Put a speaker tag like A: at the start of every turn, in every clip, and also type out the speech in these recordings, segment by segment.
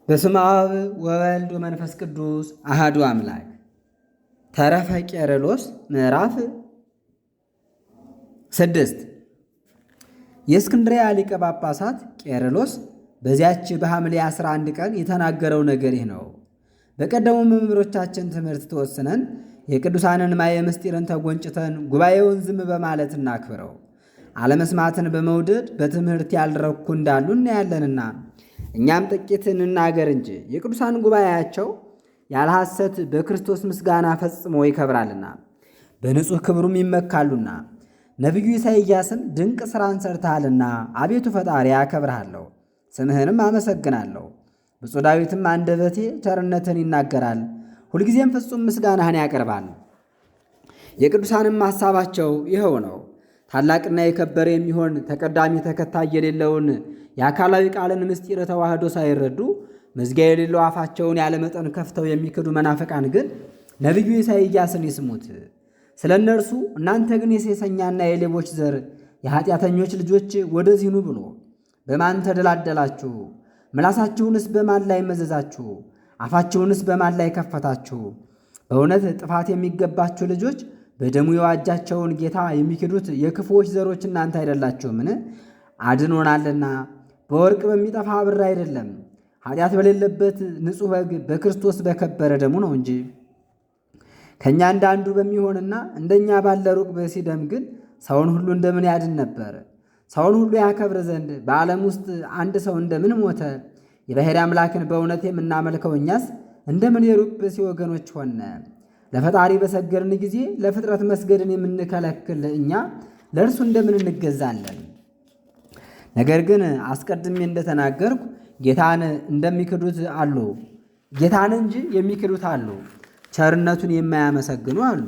A: በስመ አብ ወወልድ ወመንፈስ ቅዱስ አሐዱ አምላክ። ተረፈ ቄርሎስ ምዕራፍ 6። የእስክንድርያ ሊቀ ጳጳሳት ቄርሎስ በዚያች በሐምሌ 11 ቀን የተናገረው ነገር ይህ ነው። በቀደሙ መምህሮቻችን ትምህርት ተወስነን የቅዱሳንን ማየ ምስጢርን ተጎንጭተን ጉባኤውን ዝም በማለት እናክብረው። አለመስማትን በመውደድ በትምህርት ያልረኩ እንዳሉ እናያለንና እኛም ጥቂት እንናገር እንጂ የቅዱሳን ጉባኤያቸው ያለ ሐሰት በክርስቶስ ምስጋና ፈጽሞ ይከብራልና በንጹሕ ክብሩም ይመካሉና። ነቢዩ ኢሳይያስም ድንቅ ሥራን ሰርተሃልና አቤቱ ፈጣሪ ያከብርሃለሁ፣ ስምህንም አመሰግናለሁ። ብፁዕ ዳዊትም አንደበቴ ቸርነትን ይናገራል፣ ሁልጊዜም ፍጹም ምስጋናህን ያቀርባል። የቅዱሳንም ሐሳባቸው ይኸው ነው። ታላቅና የከበረ የሚሆን ተቀዳሚ ተከታይ የሌለውን የአካላዊ ቃልን ምስጢር ተዋህዶ ሳይረዱ መዝጊያ የሌለው አፋቸውን ያለመጠን ከፍተው የሚክዱ መናፍቃን ግን ነቢዩ ኢሳይያስን ይስሙት። ስለ እነርሱ እናንተ ግን የሴሰኛና የሌቦች ዘር የኃጢአተኞች ልጆች ወደዚህ ኑ ብሎ በማን ተደላደላችሁ? ምላሳችሁንስ በማን ላይ መዘዛችሁ? አፋችሁንስ በማን ላይ ከፈታችሁ? በእውነት ጥፋት የሚገባችሁ ልጆች በደሙ የዋጃቸውን ጌታ የሚክዱት የክፉዎች ዘሮች እናንተ አይደላችሁምን? አድኖናልና በወርቅ በሚጠፋ ብር አይደለም፣ ኃጢአት በሌለበት ንጹሕ በግ በክርስቶስ በከበረ ደሙ ነው እንጂ። ከእኛ እንዳንዱ በሚሆንና እንደኛ ባለ ሩቅ ብእሲ ደም ግን ሰውን ሁሉ እንደምን ያድን ነበር? ሰውን ሁሉ ያከብር ዘንድ በዓለም ውስጥ አንድ ሰው እንደምን ሞተ? የባሕርይ አምላክን በእውነት የምናመልከው እኛስ እንደምን የሩቅ ብእሲ ወገኖች ሆነ? ለፈጣሪ በሰገድን ጊዜ ለፍጥረት መስገድን የምንከለክል እኛ ለእርሱ እንደምን እንገዛለን? ነገር ግን አስቀድሜ እንደተናገርኩ ጌታን እንደሚክዱት አሉ፣ ጌታን እንጂ የሚክዱት አሉ፣ ቸርነቱን የማያመሰግኑ አሉ።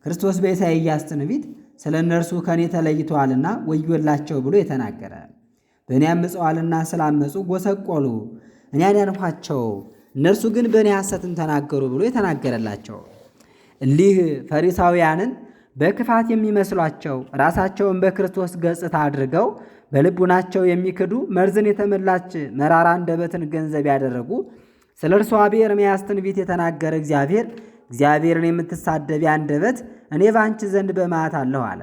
A: ክርስቶስ በኢሳይያስ ትንቢት ስለ እነርሱ ከእኔ ተለይተዋልና ወዮላቸው ብሎ የተናገረ፣ በእኔ አምፀዋልና ስላመፁ ጎሰቆሉ፣ እኔ አዳንኋቸው፣ እነርሱ ግን በእኔ ሐሰትን ተናገሩ ብሎ የተናገረላቸው። እሊህ ፈሪሳውያንን በክፋት የሚመስሏቸው ራሳቸውን በክርስቶስ ገጽታ አድርገው በልቡናቸው የሚክዱ መርዝን የተመላች መራራ አንደበትን ገንዘብ ያደረጉ ስለ እርሷ በኤርምያስ ትንቢት የተናገረ እግዚአብሔርን የምትሳደቢ አንደበት እኔ ባንቺ ዘንድ በመዓት አለሁ አለ።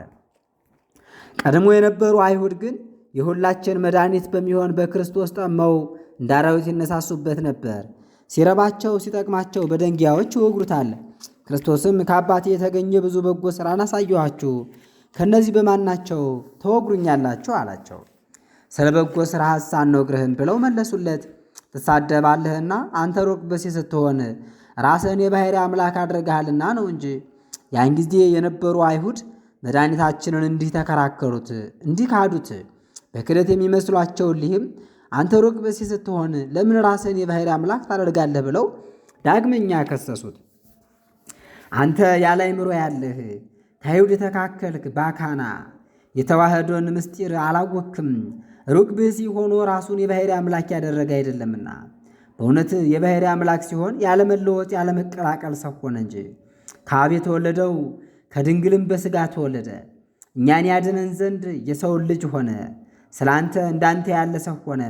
A: ቀድሞ የነበሩ አይሁድ ግን የሁላችን መድኃኒት በሚሆን በክርስቶስ ጠመው እንደ አራዊት ይነሳሱበት ነበር። ሲረባቸው ሲጠቅማቸው በደንጊያዎች ይወግሩታል። ክርስቶስም ከአባቴ የተገኘ ብዙ በጎ ሥራን አሳየኋችሁ፣ ከእነዚህ በማናቸው ተወግሩኛላችሁ አላቸው። ስለ በጎ ሥራህስ አንወግርህም ብለው መለሱለት። ትሳደባለህና አንተ ሩቅ ብእሲ ስትሆን ራስህን የባሕርይ አምላክ አድርገሃልና ነው እንጂ። ያን ጊዜ የነበሩ አይሁድ መድኃኒታችንን እንዲህ ተከራከሩት፣ እንዲህ ካዱት። በክደት የሚመስሏቸው እሊህም አንተ ሩቅ ብእሲ ስትሆን ለምን ራስህን የባሕርይ አምላክ ታደርጋለህ ብለው ዳግመኛ ከሰሱት። አንተ ያለ አእምሮ ያለህ ከአይሁድ የተካከልክ ባካና የተዋህዶን ምስጢር አላወክም። ሩቅ ብእሲ ሆኖ ራሱን የባሕርይ አምላክ ያደረገ አይደለምና በእውነት የባሕርይ አምላክ ሲሆን ያለመለወጥ ያለመቀላቀል ሰው ሆነ እንጂ። ከአብ የተወለደው ከድንግልም በሥጋ ተወለደ፣ እኛን ያድነን ዘንድ የሰውን ልጅ ሆነ። ስለ አንተ እንዳንተ ያለ ሰው ሆነ።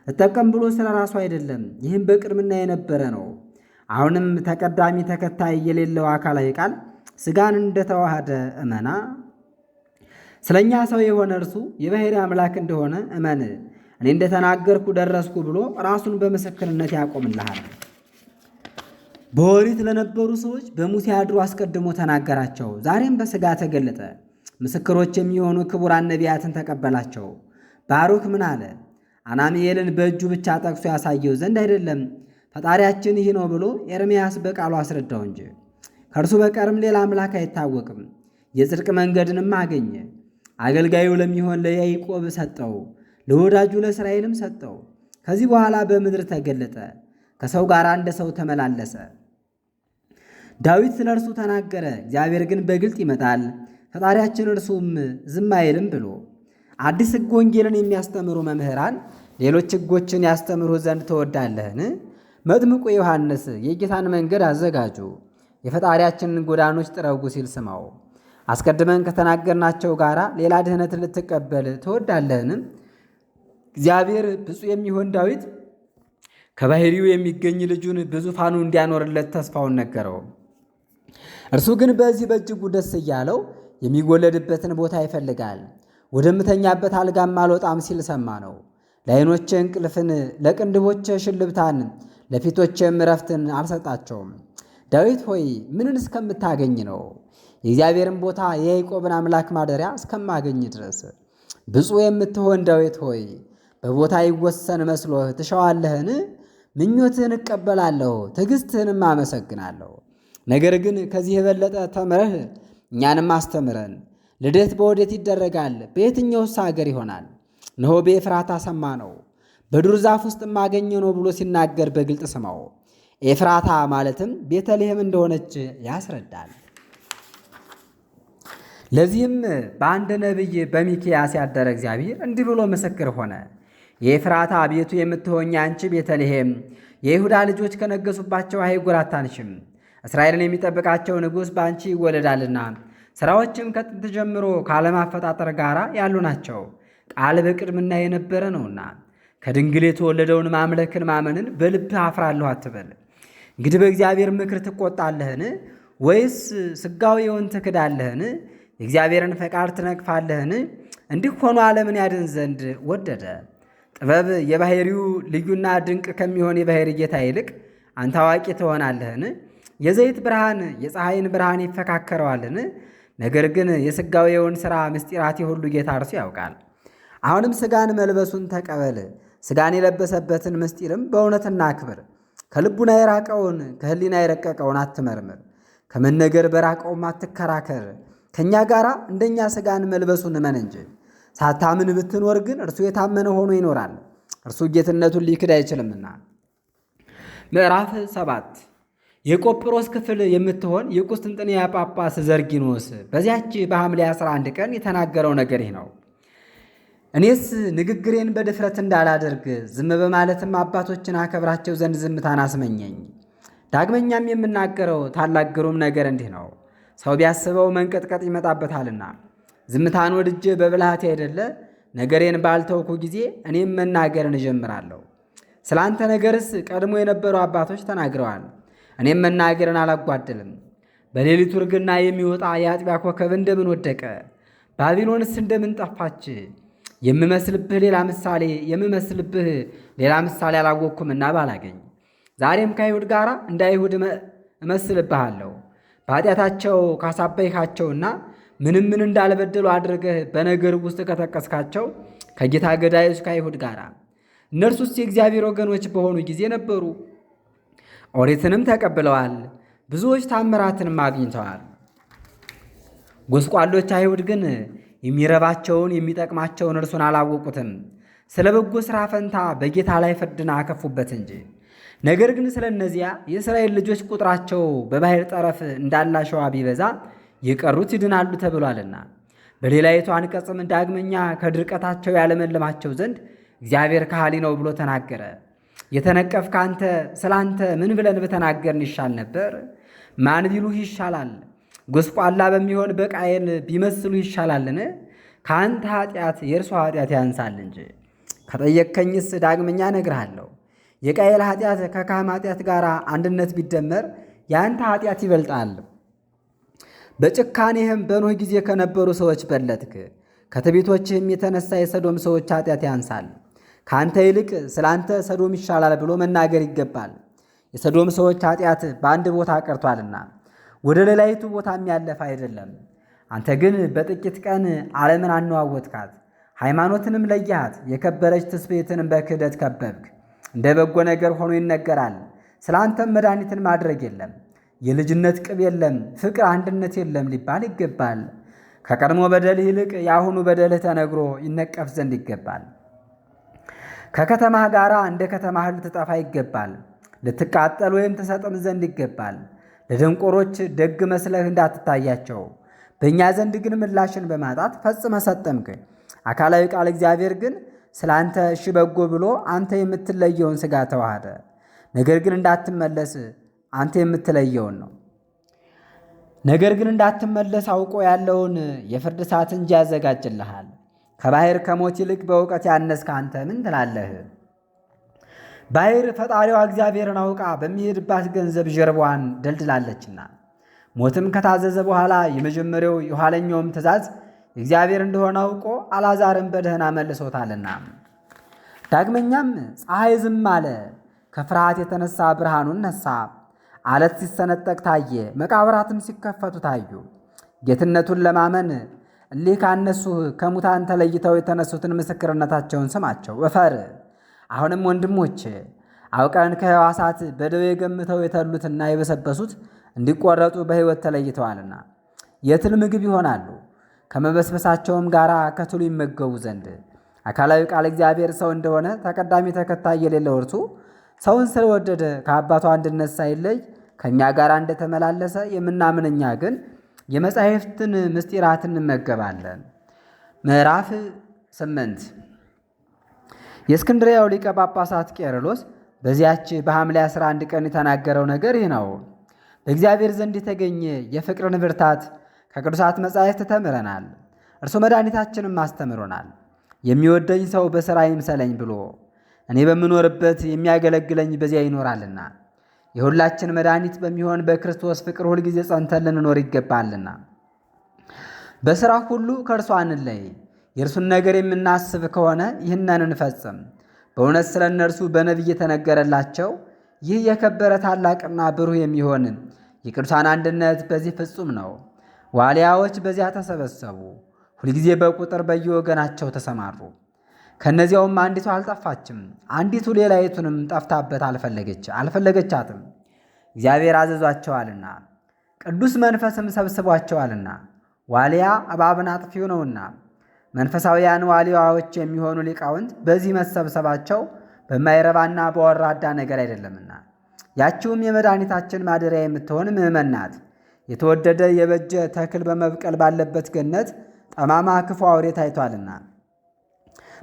A: እጠቀም ብሎ ስለ ራሱ አይደለም፣ ይህም በቅድምና የነበረ ነው። አሁንም ተቀዳሚ ተከታይ የሌለው አካላዊ ቃል ሥጋን እንደተዋሃደ እመና። ስለ እኛ ሰው የሆነ እርሱ የባሕርይ አምላክ እንደሆነ እመን። እኔ እንደተናገርኩ ደረስኩ ብሎ ራሱን በምስክርነት ያቆምልሃል። በኦሪት ለነበሩ ሰዎች በሙሴ አድሮ አስቀድሞ ተናገራቸው። ዛሬም በሥጋ ተገለጠ። ምስክሮች የሚሆኑ ክቡራን ነቢያትን ተቀበላቸው። ባሩክ ምን አለ? አናምኤልን በእጁ ብቻ ጠቅሶ ያሳየው ዘንድ አይደለም፣ ፈጣሪያችን ይህ ነው ብሎ ኤርምያስ በቃሉ አስረዳው እንጂ። ከእርሱ በቀርም ሌላ አምላክ አይታወቅም። የጽድቅ መንገድንም አገኘ። አገልጋዩ ለሚሆን ለያዕቆብ ሰጠው፣ ለወዳጁ ለእስራኤልም ሰጠው። ከዚህ በኋላ በምድር ተገለጠ፣ ከሰው ጋር እንደ ሰው ተመላለሰ። ዳዊት ስለ እርሱ ተናገረ፣ እግዚአብሔር ግን በግልጥ ይመጣል፣ ፈጣሪያችን እርሱም ዝም አይልም ብሎ። አዲስ ሕግ ወንጌልን የሚያስተምሩ መምህራን ሌሎች ሕጎችን ያስተምሩ ዘንድ ትወዳለህን? መጥምቁ ዮሐንስ የጌታን መንገድ አዘጋጁ፣ የፈጣሪያችንን ጎዳኖች ጥረጉ ሲል ስማው። አስቀድመን ከተናገርናቸው ጋር ሌላ ድህነትን ልትቀበል ትወዳለህን? እግዚአብሔር ብፁዕ የሚሆን ዳዊት ከባሕሪው የሚገኝ ልጁን በዙፋኑ እንዲያኖርለት ተስፋውን ነገረው። እርሱ ግን በዚህ በእጅጉ ደስ እያለው የሚወለድበትን ቦታ ይፈልጋል። ወደምተኛበት አልጋም አልወጣም ሲል ሰማ ነው። ለዓይኖቼ እንቅልፍን፣ ለቅንድቦቼ ሽልብታን፣ ለፊቶቼም ዕረፍትን አልሰጣቸውም። ዳዊት ሆይ ምንን እስከምታገኝ ነው? የእግዚአብሔርን ቦታ የያዕቆብን አምላክ ማደሪያ እስከማገኝ ድረስ። ብፁዕ የምትሆን ዳዊት ሆይ በቦታ ይወሰን መስሎህ ትሻዋለህን? ምኞትህን እቀበላለሁ፣ ትዕግሥትህንም አመሰግናለሁ። ነገር ግን ከዚህ የበለጠ ተምረህ እኛንም አስተምረን። ልደት በወዴት ይደረጋል? በየትኛውስ አገር ይሆናል? እነሆ በኤፍራታ ሰማ ነው፣ በዱር ዛፍ ውስጥ ማገኘ ነው ብሎ ሲናገር በግልጥ ስማው። ኤፍራታ ማለትም ቤተልሔም እንደሆነች ያስረዳል። ለዚህም በአንድ ነቢይ በሚክያስ ያደረ እግዚአብሔር እንዲህ ብሎ ምስክር ሆነ። የኤፍራታ ቤቱ የምትሆኝ አንቺ ቤተልሔም የይሁዳ ልጆች ከነገሱባቸው አህጉር አታንሽም። እስራኤልን የሚጠብቃቸው ንጉሥ በአንቺ ይወለዳልና ሥራዎችም ከጥንት ጀምሮ ከዓለም አፈጣጠር ጋር ያሉ ናቸው። ቃል በቅድምና የነበረ ነውና ከድንግል የተወለደውን ማምለክን ማመንን በልብህ አፍራለሁ አትበል። እንግዲህ በእግዚአብሔር ምክር ትቆጣለህን? ወይስ ሥጋዌውን ትክዳለህን? የእግዚአብሔርን ፈቃድ ትነቅፋለህን? እንዲህ ሆኖ ዓለምን ያድን ዘንድ ወደደ። ጥበብ የባሕሪው ልዩና ድንቅ ከሚሆን የባሕርይ ጌታ ይልቅ አንተ አዋቂ ትሆናለህን? የዘይት ብርሃን የፀሐይን ብርሃን ይፈካከረዋልን? ነገር ግን የሥጋዌውን ሥራ ምስጢራት የሁሉ ጌታ እርሱ ያውቃል። አሁንም ሥጋን መልበሱን ተቀበል። ሥጋን የለበሰበትን ምስጢርም በእውነትና አክብር። ከልቡና የራቀውን ከሕሊና የረቀቀውን አትመርምር። ከመነገር በራቀውም አትከራከር። ከእኛ ጋር እንደኛ ሥጋን መልበሱን እመን እንጂ። ሳታምን ብትኖር ግን እርሱ የታመነ ሆኖ ይኖራል፣ እርሱ ጌትነቱን ሊክድ አይችልምና። ምዕራፍ 7 የቆጵሮስ ክፍል የምትሆን የቁስጥንጥንያ ጳጳስ ዘርጊኖስ በዚያች በሐምሌ 11 ቀን የተናገረው ነገር ይህ ነው። እኔስ ንግግሬን በድፍረት እንዳላደርግ ዝም በማለትም አባቶችን አከብራቸው ዘንድ ዝምታን አስመኘኝ። ዳግመኛም የምናገረው ታላቅ ግሩም ነገር እንዲህ ነው። ሰው ቢያስበው መንቀጥቀጥ ይመጣበታልና ዝምታን ወድጄ በብልሃቴ አይደለ ነገሬን ባልተውኩ ጊዜ እኔም መናገርን እጀምራለሁ። ስለ አንተ ነገርስ ቀድሞ የነበሩ አባቶች ተናግረዋል። እኔም መናገርን አላጓድልም። በሌሊቱ እርግና የሚወጣ የአጥቢያ ኮከብ እንደምን ወደቀ? ባቢሎንስ እንደምን ጠፋች? የምመስልብህ ሌላ ምሳሌ አላወቅኩምና ባላገኝ። ዛሬም ከአይሁድ ጋር እንደ አይሁድ እመስልብሃለሁ። በኃጢአታቸው ካሳበይካቸውና ምንም ምን እንዳልበደሉ አድርገህ በነገር ውስጥ ከጠቀስካቸው ከጌታ ገዳዮች ከአይሁድ ጋር እነርሱስ የእግዚአብሔር ወገኖች በሆኑ ጊዜ ነበሩ። ኦሪትንም ተቀብለዋል፣ ብዙዎች ታምራትንም አግኝተዋል። ጎስቋሎች አይሁድ ግን የሚረባቸውን የሚጠቅማቸውን እርሱን አላወቁትም። ስለ በጎ ሥራ ፈንታ በጌታ ላይ ፍርድን አከፉበት እንጂ። ነገር ግን ስለ እነዚያ የእስራኤል ልጆች ቁጥራቸው በባሕር ጠረፍ እንዳለ አሸዋ ቢበዛ የቀሩት ይድናሉ ተብሏልና። በሌላይቱ አንቀጽም ዳግመኛ ከድርቀታቸው ያለመልማቸው ዘንድ እግዚአብሔር ካህሊ ነው ብሎ ተናገረ። የተነቀፍክ አንተ ስለ አንተ ምን ብለን በተናገርን ይሻል ነበር? ማን ቢሉህ ይሻላል? ጎስቋላ በሚሆን በቃየል ቢመስሉ ይሻላልን? ከአንተ ኃጢአት የእርሷ ኃጢአት ያንሳል እንጂ። ከጠየቅከኝስ ዳግመኛ እነግርሃለሁ። የቃየል ኃጢአት ከካም ኃጢአት ጋር አንድነት ቢደመር የአንተ ኃጢአት ይበልጣል። በጭካኔህም በኖህ ጊዜ ከነበሩ ሰዎች በለጥክ። ከትዕቢቶችህም የተነሳ የሰዶም ሰዎች ኃጢአት ያንሳል። ከአንተ ይልቅ ስለ አንተ ሰዶም ይሻላል ብሎ መናገር ይገባል። የሰዶም ሰዎች ኃጢአት በአንድ ቦታ ቀርቷልና ወደ ሌላይቱ ቦታም ያለፈ አይደለም። አንተ ግን በጥቂት ቀን ዓለምን አነዋወጥካት፣ ሃይማኖትንም ለያሃት፣ የከበረች ትስብእትንም በክህደት ከበብክ። እንደ በጎ ነገር ሆኖ ይነገራል፣ ስለ አንተም መድኃኒትን ማድረግ የለም፣ የልጅነት ቅብ የለም፣ ፍቅር አንድነት የለም ሊባል ይገባል። ከቀድሞ በደልህ ይልቅ የአሁኑ በደልህ ተነግሮ ይነቀፍ ዘንድ ይገባል። ከከተማህ ጋር እንደ ከተማህ ልትጠፋ ይገባል። ልትቃጠል ወይም ትሰጥም ዘንድ ይገባል። ለደንቆሮች ደግ መስለህ እንዳትታያቸው። በእኛ ዘንድ ግን ምላሽን በማጣት ፈጽመ ሰጠምክ። አካላዊ ቃል እግዚአብሔር ግን ስለ አንተ እሺ በጎ ብሎ አንተ የምትለየውን ሥጋ ተዋሃደ። ነገር ግን እንዳትመለስ አንተ የምትለየውን ነው። ነገር ግን እንዳትመለስ አውቆ ያለውን የፍርድ ሰዓት እንጂ ያዘጋጅልሃል። ከባሕር ከሞት ይልቅ በእውቀት ያነስክ አንተ ምን ትላለህ? ባሕር ፈጣሪዋ እግዚአብሔርን አውቃ በሚሄድባት ገንዘብ ጀርባዋን ደልድላለችና ሞትም ከታዘዘ በኋላ የመጀመሪያው የኋለኛውም ትእዛዝ እግዚአብሔር እንደሆነ አውቆ አልዓዛርን በደህና መልሶታልና። ዳግመኛም ፀሐይ ዝም አለ፣ ከፍርሃት የተነሳ ብርሃኑን ነሳ። አለት ሲሰነጠቅ ታየ፣ መቃብራትም ሲከፈቱ ታዩ። ጌትነቱን ለማመን እሊህ ካነሱህ ከሙታን ተለይተው የተነሱትን ምስክርነታቸውን ስማቸው እፈር። አሁንም ወንድሞች አውቀን ከሕዋሳት በደዌ ገምተው የተሉትና የበሰበሱት እንዲቆረጡ በሕይወት ተለይተዋልና የትል ምግብ ይሆናሉ። ከመበስበሳቸውም ጋር ከትሉ ይመገቡ ዘንድ አካላዊ ቃል እግዚአብሔር ሰው እንደሆነ ተቀዳሚ ተከታይ የሌለው እርሱ ሰውን ስለወደደ ከአባቱ አንድነት ሳይለይ ከእኛ ጋር እንደተመላለሰ የምናምን እኛ ግን የመጻሕፍትን ምስጢራት እንመገባለን። ምዕራፍ 8 የእስክንድርያው ሊቀ ጳጳሳት ቄርሎስ በዚያች በሐምሌ 11 ቀን የተናገረው ነገር ይህ ነው። በእግዚአብሔር ዘንድ የተገኘ የፍቅርን ብርታት ከቅዱሳት መጻሕፍት ተምረናል። እርሱ መድኃኒታችንም አስተምሮናል። የሚወደኝ ሰው በሥራ ይምሰለኝ ብሎ እኔ በምኖርበት የሚያገለግለኝ በዚያ ይኖራልና የሁላችን መድኃኒት በሚሆን በክርስቶስ ፍቅር ሁልጊዜ ጸንተን ልንኖር ይገባልና በሥራ ሁሉ ከእርሱ አንለይ። የእርሱን ነገር የምናስብ ከሆነ ይህንን እንፈጽም። በእውነት ስለ እነርሱ በነቢይ የተነገረላቸው ይህ የከበረ ታላቅና ብሩህ የሚሆን የቅዱሳን አንድነት በዚህ ፍጹም ነው። ዋልያዎች በዚያ ተሰበሰቡ፣ ሁልጊዜ በቁጥር በየወገናቸው ተሰማሩ። ከእነዚያውም አንዲቱ አልጠፋችም። አንዲቱ ሌላይቱንም ጠፍታበት አልፈለገቻትም። እግዚአብሔር አዘዟቸዋልና ቅዱስ መንፈስም ሰብስቧቸዋልና። ዋልያ እባብን አጥፊው ነውና መንፈሳውያን ዋልያዎች የሚሆኑ ሊቃውንት በዚህ መሰብሰባቸው በማይረባና በወራዳ ነገር አይደለምና ያችውም የመድኃኒታችን ማደሪያ የምትሆን ምእመን ናት። የተወደደ የበጀ ተክል በመብቀል ባለበት ገነት ጠማማ ክፉ አውሬ ታይቷልና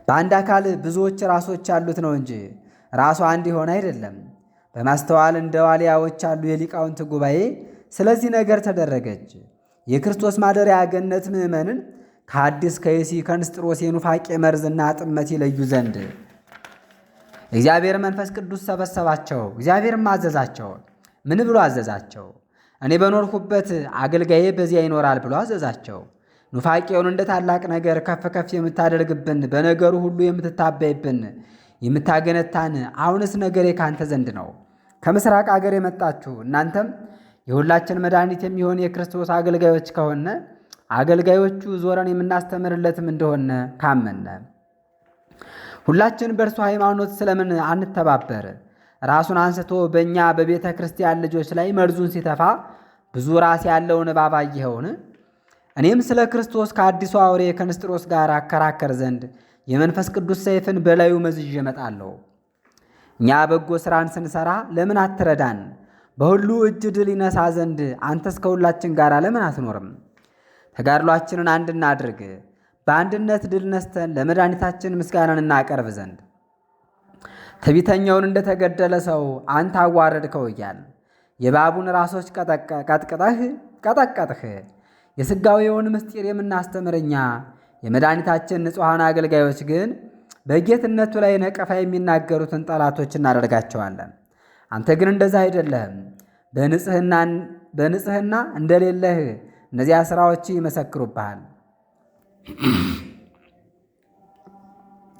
A: በአንድ አካል ብዙዎች ራሶች ያሉት ነው እንጂ ራሱ አንድ የሆነ አይደለም። በማስተዋል እንደ ዋልያዎች ያሉ የሊቃውንት ጉባኤ ስለዚህ ነገር ተደረገች። የክርስቶስ ማደሪያ ገነት ምእመንን ከአዲስ ከይሲ ከንስጥሮስ የኑፋቄ መርዝና ጥመት ይለዩ ዘንድ እግዚአብሔር መንፈስ ቅዱስ ሰበሰባቸው። እግዚአብሔርም አዘዛቸው። ምን ብሎ አዘዛቸው? እኔ በኖርኩበት አገልጋዬ በዚያ ይኖራል ብሎ አዘዛቸው። ኑፋቄውን እንደ ታላቅ ነገር ከፍ ከፍ የምታደርግብን በነገሩ ሁሉ የምትታበይብን የምታገነታን አሁንስ ነገሬ ካንተ ዘንድ ነው። ከምስራቅ አገር የመጣችሁ እናንተም የሁላችን መድኃኒት የሚሆን የክርስቶስ አገልጋዮች ከሆነ አገልጋዮቹ ዞረን የምናስተምርለትም እንደሆነ ካመነ ሁላችን በእርሱ ሃይማኖት ስለምን አንተባበር? ራሱን አንስቶ በእኛ በቤተ ክርስቲያን ልጆች ላይ መርዙን ሲተፋ ብዙ ራስ ያለውን እባብ አየኸውን? እኔም ስለ ክርስቶስ ከአዲሱ አውሬ ከንስጥሮስ ጋር አከራከር ዘንድ የመንፈስ ቅዱስ ሰይፍን በላዩ መዝዤ እመጣለሁ። እኛ በጎ ሥራን ስንሠራ ለምን አትረዳን? በሁሉ እጅ ድል ይነሳ ዘንድ አንተስ ከሁላችን ጋር ለምን አትኖርም? ተጋድሏችንን አንድ እናድርግ፣ በአንድነት ድል ነስተን ለመድኃኒታችን ምስጋናን እናቀርብ ዘንድ። ትዕቢተኛውን እንደተገደለ ሰው አንተ አዋረድከው እያል የእባቡን ራሶች ቀጠቀጥህ። የሥጋዌውን ምስጢር የምናስተምር እኛ የመድኃኒታችን ንጹሐን አገልጋዮች ግን በጌትነቱ ላይ ነቀፋ የሚናገሩትን ጠላቶች እናደርጋቸዋለን። አንተ ግን እንደዛ አይደለህም። በንጽሕና እንደሌለህ እነዚያ ሥራዎች ይመሰክሩብሃል።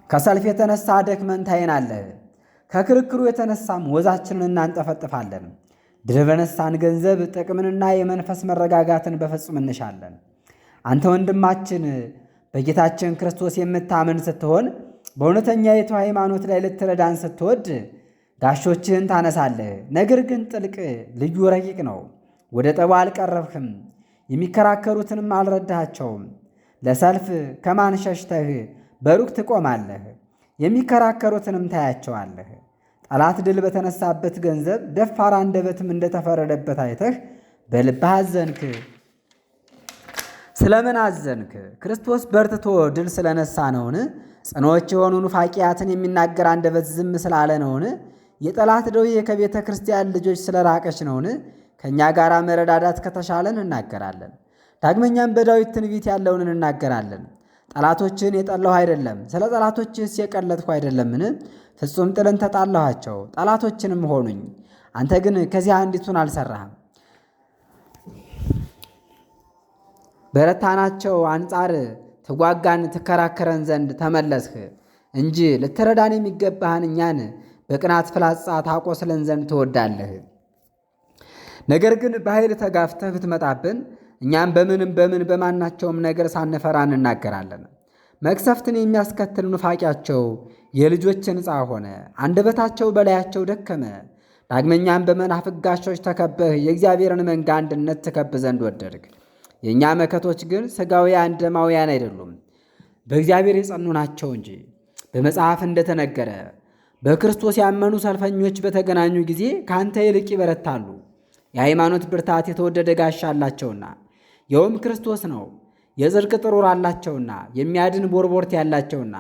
A: ከሰልፍ የተነሳ ደክመን ታየናለህ። ከክርክሩ የተነሳም ወዛችንን እናንጠፈጥፋለን። ድል በነሳን ገንዘብ ጥቅምንና የመንፈስ መረጋጋትን በፍጹም እንሻለን። አንተ ወንድማችን በጌታችን ክርስቶስ የምታምን ስትሆን በእውነተኛይቱ ሃይማኖት ላይ ልትረዳን ስትወድ ጋሾችህን ታነሳለህ። ነገር ግን ጥልቅ ልዩ ረቂቅ ነው። ወደ ጠቡ አልቀረብህም፣ የሚከራከሩትንም አልረዳሃቸውም። ለሰልፍ ከማን ሸሽተህ በሩቅ ትቆማለህ? የሚከራከሩትንም ታያቸዋለህ። ጠላት ድል በተነሳበት ገንዘብ ደፋር አንደበትም እንደተፈረደበት አይተህ በልብህ አዘንክ። ስለምን አዘንክ? ክርስቶስ በርትቶ ድል ስለነሳ ነውን? ጽኖች የሆኑ ኑፋቂያትን የሚናገር አንደበት ዝም ስላለ ነውን? የጠላት ደዌ ከቤተ ክርስቲያን ልጆች ስለራቀች ነውን? ከእኛ ጋር መረዳዳት ከተሻለን እናገራለን። ዳግመኛም በዳዊት ትንቢት ያለውን እንናገራለን። ጠላቶችን የጠላሁ አይደለም፣ ስለ ጠላቶችስ የቀለጥኩ አይደለምን? ፍጹም ጥልን ተጣላኋቸው፣ ጠላቶችንም ሆኑኝ። አንተ ግን ከዚህ አንዲቱን አልሰራህም። በረታናቸው አንጻር ትጓጋን ትከራከረን ዘንድ ተመለስህ እንጂ ልትረዳን የሚገባህን እኛን በቅናት ፍላጻ ታቆስለን ዘንድ ትወዳለህ። ነገር ግን በኃይል ተጋፍተህ ብትመጣብን እኛም በምን በማናቸውም ነገር ሳንፈራ እንናገራለን። መቅሰፍትን የሚያስከትል ኑፋቂያቸው የልጆች ሕንፃ ሆነ፣ አንደበታቸው በላያቸው ደከመ። ዳግመኛም በመናፍቅ ጋሾች ተከበህ የእግዚአብሔርን መንጋ አንድነት ትከብ ዘንድ ወደድግ። የእኛ መከቶች ግን ሥጋውያን ደማውያን አይደሉም፣ በእግዚአብሔር የጸኑ ናቸው እንጂ። በመጽሐፍ እንደተነገረ በክርስቶስ ያመኑ ሰልፈኞች በተገናኙ ጊዜ ከአንተ ይልቅ ይበረታሉ። የሃይማኖት ብርታት የተወደደ ጋሻ አላቸውና ይኸውም ክርስቶስ ነው። የጽድቅ ጥሩር አላቸውና የሚያድን ቦርቦርት ያላቸውና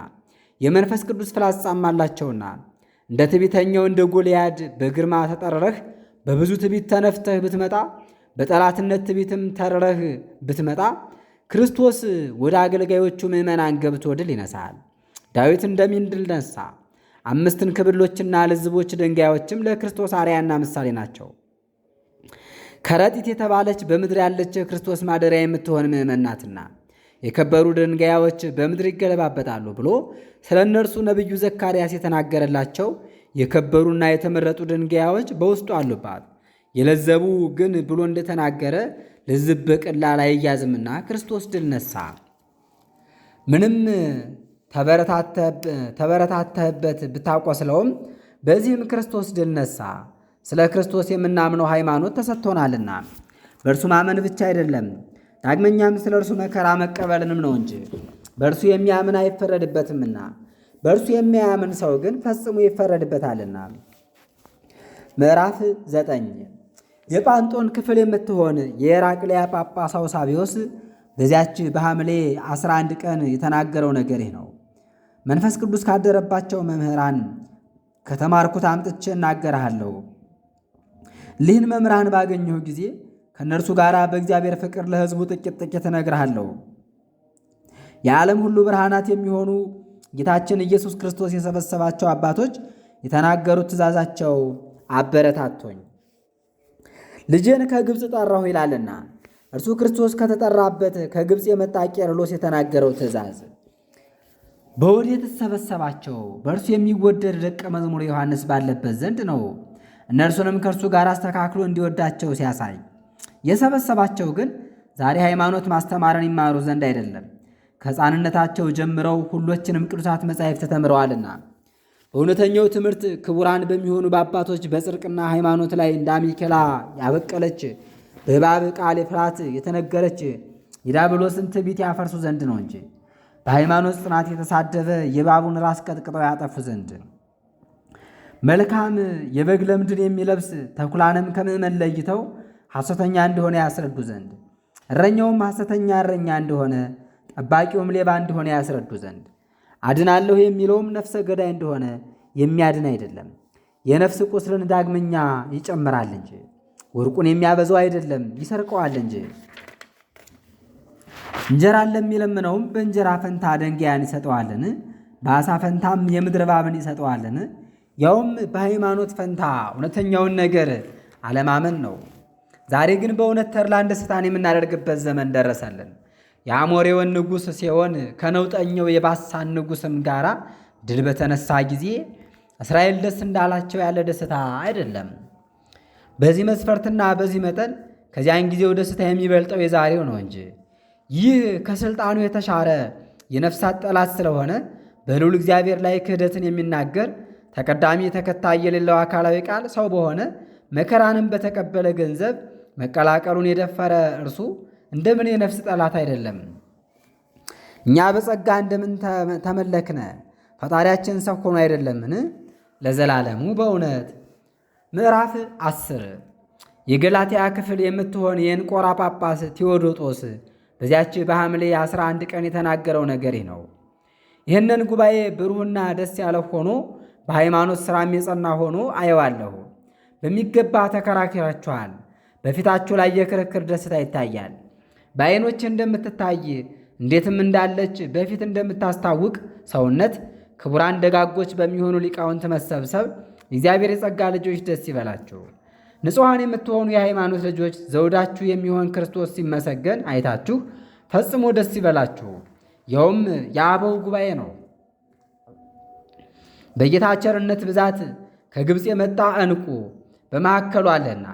A: የመንፈስ ቅዱስ ፍላጻም አላቸውና እንደ ትዕቢተኛው እንደ ጎልያድ በግርማ ተጠርረህ በብዙ ትዕቢት ተነፍተህ ብትመጣ በጠላትነት ትዕቢትም ተርረህ ብትመጣ ክርስቶስ ወደ አገልጋዮቹ ምዕመናን ገብቶ ድል ይነሳል። ዳዊት እንደሚን ድል ነሳ። 5 እንክብሎችና ልዝቦች ድንጋዮችም ለክርስቶስ አርአያና ምሳሌ ናቸው። ከረጢት የተባለች በምድር ያለች ክርስቶስ ማደሪያ የምትሆን ምዕመን ናትና የከበሩ ድንጋዮች በምድር ይገለባበጣሉ ብሎ ስለ እነርሱ ነቢዩ ዘካርያስ የተናገረላቸው የከበሩና የተመረጡ ድንጋዮች በውስጡ አሉባት። የለዘቡ ግን ብሎ እንደተናገረ ልዝብ በቀላል አይያዝምና ክርስቶስ ድል ነሳ። ምንም ተበረታተህበት ብታቆስለውም በዚህም ክርስቶስ ድል ነሳ። ስለ ክርስቶስ የምናምነው ሃይማኖት ተሰጥቶናልና በእርሱ ማመን ብቻ አይደለም፣ ዳግመኛም ስለ እርሱ መከራ መቀበልንም ነው እንጂ። በእርሱ የሚያምን አይፈረድበትምና በእርሱ የሚያምን ሰው ግን ፈጽሞ ይፈረድበታልና። ምዕራፍ 9 የጳንጦን ክፍል የምትሆን የሄራቅልያ ጳጳስ አውሳብዮስ በዚያች በሐምሌ 11 ቀን የተናገረው ነገር ይህ ነው። መንፈስ ቅዱስ ካደረባቸው መምህራን ከተማርኩት አምጥቼ እናገርሃለሁ። ሊህን መምህራን ባገኘሁ ጊዜ ከእነርሱ ጋር በእግዚአብሔር ፍቅር ለሕዝቡ ጥቂት እነግርሃለሁ። የዓለም ሁሉ ብርሃናት የሚሆኑ ጌታችን ኢየሱስ ክርስቶስ የሰበሰባቸው አባቶች የተናገሩት ትእዛዛቸው አበረታቶኝ። ልጄን ከግብፅ ጠራሁ ይላልና እርሱ ክርስቶስ ከተጠራበት ከግብፅ የመጣ ቄርሎስ የተናገረው ትእዛዝ በወዴት ተሰበሰባቸው? በእርሱ የሚወደድ ደቀ መዝሙር ዮሐንስ ባለበት ዘንድ ነው። እነርሱንም ከእርሱ ጋር አስተካክሎ እንዲወዳቸው ሲያሳይ የሰበሰባቸው ግን ዛሬ ሃይማኖት ማስተማርን ይማሩ ዘንድ አይደለም፣ ከሕፃንነታቸው ጀምረው ሁሎችንም ቅዱሳት መጻሕፍት ተምረዋልና በእውነተኛው ትምህርት ክቡራን በሚሆኑ በአባቶች በጽድቅና ሃይማኖት ላይ እንደ አሜከላ ያበቀለች በእባብ ቃል ፍርሃት የተነገረች የዲያብሎስን ትዕቢት ያፈርሱ ዘንድ ነው እንጂ በሃይማኖት ጽናት የተሳደበ የእባቡን ራስ ቀጥቅጠው ያጠፉ ዘንድ። መልካም የበግ ለምድን የሚለብስ ተኩላንም ከምዕመን ለይተው ሐሰተኛ እንደሆነ ያስረዱ ዘንድ፣ እረኛውም ሐሰተኛ እረኛ እንደሆነ ጠባቂውም ሌባ እንደሆነ ያስረዱ ዘንድ፣ አድናለሁ የሚለውም ነፍሰ ገዳይ እንደሆነ የሚያድን አይደለም፣ የነፍስ ቁስልን ዳግመኛ ይጨምራል እንጂ ወርቁን የሚያበዛው አይደለም ይሰርቀዋል እንጂ። እንጀራን ለሚለምነውም በእንጀራ ፈንታ ደንጊያን ይሰጠዋልን? በዓሣ ፈንታም የምድር እባብን ይሰጠዋልን? ያውም በሃይማኖት ፈንታ እውነተኛውን ነገር አለማመን ነው። ዛሬ ግን በእውነት ተድላን ደስታን የምናደርግበት ዘመን ደረሰልን። የአሞሬውን ንጉሥ ሲሆን ከነውጠኛው የባሳን ንጉሥም ጋር ድል በተነሳ ጊዜ እስራኤል ደስ እንዳላቸው ያለ ደስታ አይደለም። በዚህ መስፈርትና በዚህ መጠን ከዚያን ጊዜው ደስታ የሚበልጠው የዛሬው ነው እንጂ ይህ ከሥልጣኑ የተሻረ የነፍሳት ጠላት ስለሆነ በልዑል እግዚአብሔር ላይ ክህደትን የሚናገር ተቀዳሚ ተከታይ የሌለው አካላዊ ቃል ሰው በሆነ መከራንም በተቀበለ ገንዘብ መቀላቀሉን የደፈረ እርሱ እንደምን የነፍስ ጠላት አይደለም? እኛ በጸጋ እንደምን ተመለክነ? ፈጣሪያችን ሰው ሆኖ አይደለምን? ለዘላለሙ በእውነት። ምዕራፍ 10 የገላትያ ክፍል የምትሆን የእንቆራ ጳጳስ ቴዎዶጦስ በዚያች በሐምሌ 11 ቀን የተናገረው ነገር ይህ ነው። ይህንን ጉባኤ ብሩህና ደስ ያለው ሆኖ በሃይማኖት ሥራም የጸና ሆኖ አየዋለሁ። በሚገባ ተከራክራችኋል። በፊታችሁ ላይ የክርክር ደስታ ይታያል። በዓይኖች እንደምትታይ እንዴትም እንዳለች በፊት እንደምታስታውቅ ሰውነት ክቡራን ደጋጎች በሚሆኑ ሊቃውንት መሰብሰብ የእግዚአብሔር የጸጋ ልጆች ደስ ይበላችሁ። ንጹሐን የምትሆኑ የሃይማኖት ልጆች ዘውዳችሁ የሚሆን ክርስቶስ ሲመሰገን አይታችሁ ፈጽሞ ደስ ይበላችሁ። ይኸውም የአበው ጉባኤ ነው። በጌታ ቸርነት ብዛት ከግብፅ የመጣ ዕንቁ በማዕከሉ አለና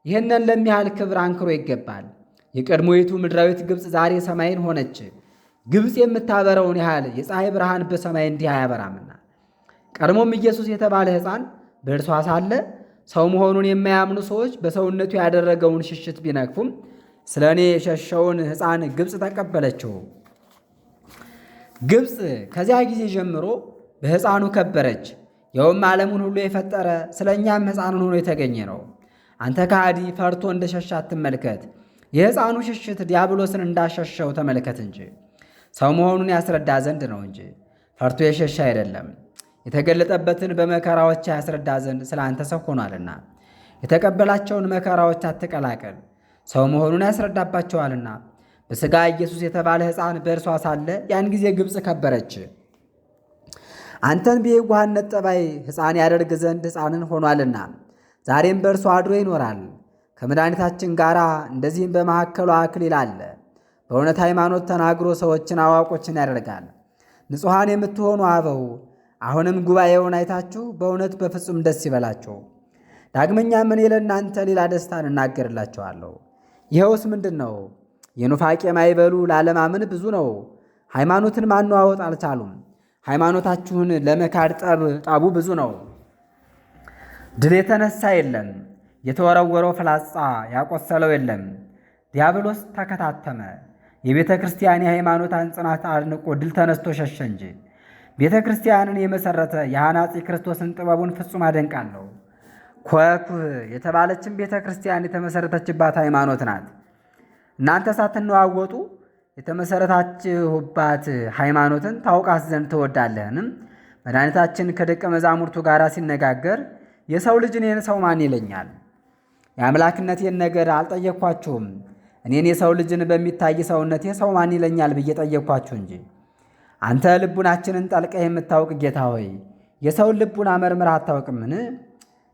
A: ይህንን ለሚያህል ክብር አንክሮ ይገባል። የቀድሞይቱ ምድራዊት ግብፅ ዛሬ ሰማይን ሆነች። ግብፅ የምታበረውን ያህል የፀሐይ ብርሃን በሰማይ እንዲህ አያበራምና። ቀድሞም ኢየሱስ የተባለ ሕፃን በእርሷ ሳለ ሰው መሆኑን የማያምኑ ሰዎች በሰውነቱ ያደረገውን ሽሽት ቢነቅፉም ስለ እኔ የሸሸውን ሕፃን ግብፅ ተቀበለችው። ግብፅ ከዚያ ጊዜ ጀምሮ በሕፃኑ ከበረች። ይኸውም ዓለሙን ሁሉ የፈጠረ ስለ እኛም ሕፃኑን ሆኖ የተገኘ ነው። አንተ ከሃዲ ፈርቶ እንደ ሸሻ አትመልከት። የሕፃኑ ሽሽት ዲያብሎስን እንዳሸሸው ተመልከት እንጂ ሰው መሆኑን ያስረዳ ዘንድ ነው እንጂ ፈርቶ የሸሻ አይደለም። የተገለጠበትን በመከራዎች ያስረዳ ዘንድ ስለ አንተ ሰው ሆኗልና። የተቀበላቸውን መከራዎች አትቀላቀል፣ ሰው መሆኑን ያስረዳባቸዋልና። በሥጋ ኢየሱስ የተባለ ሕፃን በእርሷ ሳለ ያን ጊዜ ግብፅ ከበረች። አንተን በየዋህነት ጠባይ ሕፃን ያደርግ ዘንድ ሕፃንን ሆኗልና ዛሬም በእርሷ አድሮ ይኖራል ከመድኃኒታችን ጋር። እንደዚህም በመካከሏ አክሊል አለ። በእውነት ሃይማኖት ተናግሮ ሰዎችን አዋቆችን ያደርጋል። ንጹሐን የምትሆኑ አበው አሁንም ጉባኤውን አይታችሁ በእውነት በፍጹም ደስ ይበላችሁ። ዳግመኛም እኔ ለእናንተ ሌላ ደስታን እናገርላችኋለሁ። ይኸውስ ምንድን ነው? የኑፋቄ ማይበሉ ላለማመን ብዙ ነው። ሃይማኖትን ማነዋወጥ አልቻሉም። ሃይማኖታችሁን ለመካድ ጠቡ ብዙ ነው። ድል የተነሳ የለም፣ የተወረወረው ፍላጻ ያቆሰለው የለም። ዲያብሎስ ተከታተመ። የቤተ ክርስቲያን የሃይማኖትን ጽናት አድንቆ ድል ተነስቶ ሸሸ እንጂ። ቤተ ክርስቲያንን የመሠረተ የሐናጺ ክርስቶስን ጥበቡን ፍጹም አደንቃለሁ። ኮኩህ የተባለችን ቤተ ክርስቲያን የተመሠረተችባት ሃይማኖት ናት። እናንተ ሳትነዋወጡ የተመሠረታችሁባት ሃይማኖትን ታውቃት ዘንድ ትወዳለህንም? መድኃኒታችን ከደቀ መዛሙርቱ ጋር ሲነጋገር የሰው ልጅ እኔን ሰው ማን ይለኛል? የአምላክነቴን ነገር አልጠየቅኳችሁም። እኔን የሰው ልጅን በሚታይ ሰውነቴ ሰው ማን ይለኛል ብዬ ጠየቅኳችሁ እንጂ። አንተ ልቡናችንን ጠልቀህ የምታውቅ ጌታ ሆይ የሰውን ልቡና መርምረህ አታውቅምን?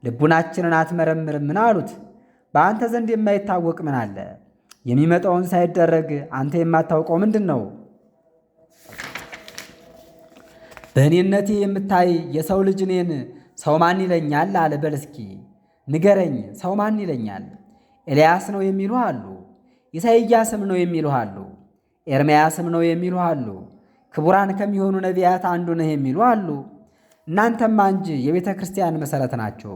A: ልቡናችንን አትመረምርምን አሉት። በአንተ ዘንድ የማይታወቅ ምን አለ? የሚመጣውን ሳይደረግ አንተ የማታውቀው ምንድን ነው? በእኔነቴ የምታይ የሰው ልጅ እኔን ሰው ማን ይለኛል አለ። በል እስኪ ንገረኝ፣ ሰው ማን ይለኛል? ኤልያስ ነው የሚሉ አሉ። ኢሳይያስም ነው የሚሉ አሉ። ኤርምያስም ነው የሚሉ አሉ። ክቡራን ከሚሆኑ ነቢያት አንዱ ነህ የሚሉ አሉ። እናንተማ እንጂ የቤተ ክርስቲያን መሠረት ናቸው።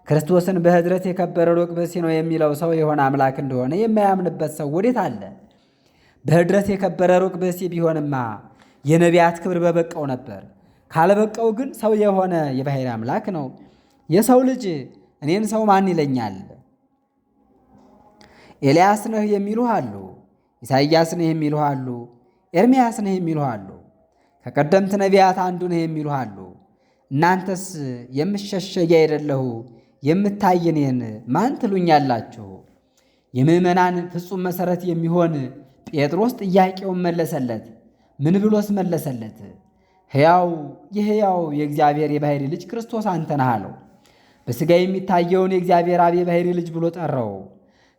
A: ክርስቶስን በኅድረት የከበረ ሩቅ ብእሲ ነው የሚለው ሰው የሆነ አምላክ እንደሆነ የማያምንበት ሰው ወዴት አለ? በኅድረት የከበረ ሩቅ ብእሲ ቢሆንማ የነቢያት ክብር በበቀው ነበር። ካልበቀው ግን ሰው የሆነ የባሕርይ አምላክ ነው። የሰው ልጅ እኔን ሰው ማን ይለኛል? ኤልያስ ነህ የሚሉህ አሉ። ኢሳይያስ ነህ የሚሉህ አሉ። ኤርምያስ ነህ የሚሉህ አሉ። ከቀደምት ነቢያት አንዱ ነህ የሚሉህ አሉ። እናንተስ የምሸሸጊያ አይደለሁ የምታይ እኔን ማን ትሉኛላችሁ? የምዕመናን ፍጹም መሠረት የሚሆን ጴጥሮስ ጥያቄውን መለሰለት። ምን ብሎስ መለሰለት? ሕያው የሕያው የእግዚአብሔር የባሕርይ ልጅ ክርስቶስ አንተ ነህ አለው። በሥጋ የሚታየውን የእግዚአብሔር አብ የባሕርይ ልጅ ብሎ ጠራው።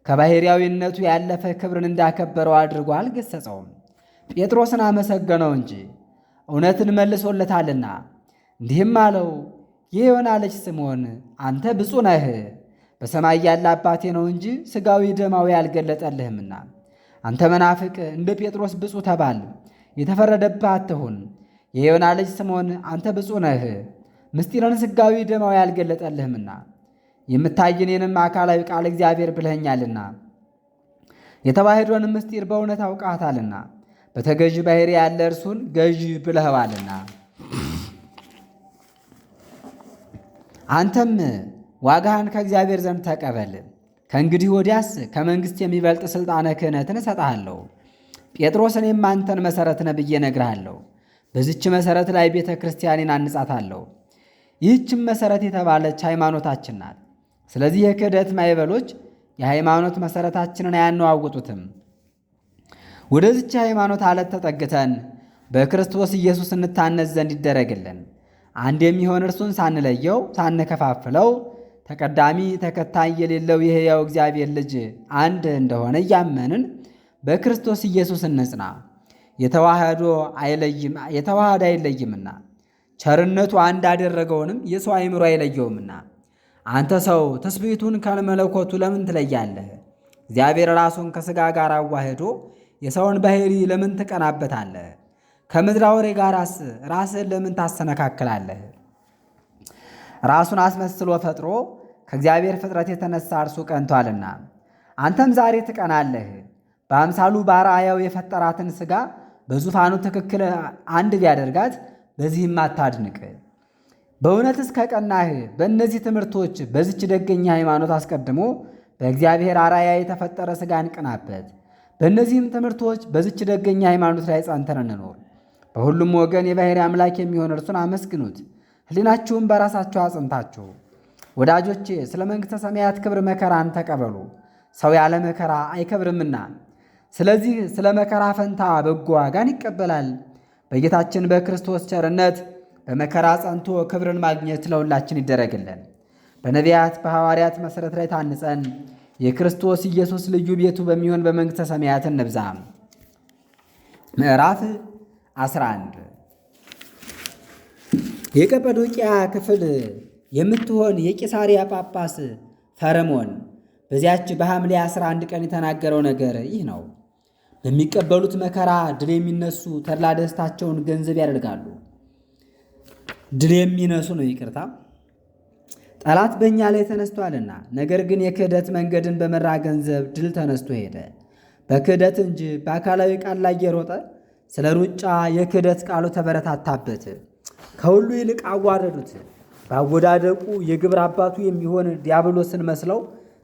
A: ከባሕርያዊነቱ ያለፈ ክብርን እንዳከበረው አድርጎ አልገሰጸውም። ጴጥሮስን አመሰገነው እንጂ እውነትን መልሶለታልና እንዲህም አለው፣ የዮና ልጅ ስምዖን አንተ ብፁዕ ነህ፣ በሰማይ ያለ አባቴ ነው እንጂ ሥጋዊ ደማዊ አልገለጠልህምና። አንተ መናፍቅ እንደ ጴጥሮስ ብፁዕ ተባል፣ የተፈረደብህ አትሁን። የዮና ልጅ ስምዖን አንተ ብፁዕ ነህ፣ ምስጢርን ሥጋዊ ደማዊ አልገለጠልህምና የምታይ እኔንም አካላዊ ቃል እግዚአብሔር ብለኸኛልና የተዋሕዶን ምስጢር በእውነት አውቃታልና በተገዥ ባሕርይ ያለ እርሱን ገዥ ብለኸዋልና። አንተም ዋጋህን ከእግዚአብሔር ዘንድ ተቀበል። ከእንግዲህ ወዲያስ ከመንግሥት የሚበልጥ ሥልጣነ ክህነትን እሰጥሃለሁ። ጴጥሮስ እኔም አንተን መሠረት ነህ ብዬ እነግርሃለሁ። በዚች መሠረት ላይ ቤተ ክርስቲያኔን አንጻታለሁ። ይህችም መሠረት የተባለች ሃይማኖታችን ናት። ስለዚህ የክህደት ማዕበሎች የሃይማኖት መሠረታችንን አያነዋውጡትም። ወደዚች ሃይማኖት ዓለት ተጠግተን በክርስቶስ ኢየሱስ እንታነጽ ዘንድ ይደረግልን። አንድ የሚሆን እርሱን ሳንለየው ሳንከፋፍለው ተቀዳሚ ተከታይ የሌለው የሕያው እግዚአብሔር ልጅ አንድ እንደሆነ እያመንን በክርስቶስ ኢየሱስ እንጽና። የተዋሃደ አይለይምና ቸርነቱ አንድ አደረገውንም የሰው አእምሮ አይለየውምና። አንተ ሰው ትስብእቱን ከመለኮቱ ለምን ትለያለህ? እግዚአብሔር ራሱን ከሥጋ ጋር አዋህዶ የሰውን ባሕርይ ለምን ትቀናበታለህ? ከምድር አውሬ ጋርስ ራስህን ለምን ታሰነካክላለህ? ራሱን አስመስሎ ፈጥሮ ከእግዚአብሔር ፍጥረት የተነሳ እርሱ ቀንቷልና አንተም ዛሬ ትቀናለህ። በአምሳሉ በአርአያው የፈጠራትን ሥጋ በዙፋኑ ትክክል አንድ ቢያደርጋት በዚህም አታድንቅ። በእውነትስ ከቀናህ በእነዚህ ትምህርቶች በዚች ደገኛ ሃይማኖት አስቀድሞ በእግዚአብሔር አርአያ የተፈጠረ ሥጋን ቅናበት። በእነዚህም ትምህርቶች በዚች ደገኛ ሃይማኖት ላይ ጸንተን እንኖር። በሁሉም ወገን የባሕርይ አምላክ የሚሆን እርሱን አመስግኑት። ሕሊናችሁም በራሳችሁ አጽንታችሁ። ወዳጆቼ ስለ መንግሥተ ሰማያት ክብር መከራን ተቀበሉ። ሰው ያለ መከራ አይከብርምና። ስለዚህ ስለ መከራ ፈንታ በጎ ዋጋን ይቀበላል። በጌታችን በክርስቶስ ቸርነት በመከራ ጸንቶ ክብርን ማግኘት ለሁላችን ይደረግልን። በነቢያት በሐዋርያት መሠረት ላይ ታንጸን የክርስቶስ ኢየሱስ ልዩ ቤቱ በሚሆን በመንግሥተ ሰማያት እንብዛ። ምዕራፍ 11 የቀጰዶቅያ ክፍል የምትሆን የቂሳርያ ጳጳስ ፈርሞን በዚያች በሐምሌ 11 ቀን የተናገረው ነገር ይህ ነው። በሚቀበሉት መከራ ድል የሚነሱ ተድላ ደስታቸውን ገንዘብ ያደርጋሉ። ድል የሚነሱ ነው፣ ይቅርታ። ጠላት በእኛ ላይ ተነስቷልና፣ ነገር ግን የክህደት መንገድን በመራ ገንዘብ ድል ተነስቶ ሄደ። በክህደት እንጂ በአካላዊ ቃል ላይ የሮጠ ስለ ሩጫ የክህደት ቃሉ ተበረታታበት። ከሁሉ ይልቅ አዋረዱት። ባወዳደቁ የግብር አባቱ የሚሆን ዲያብሎስን መስለው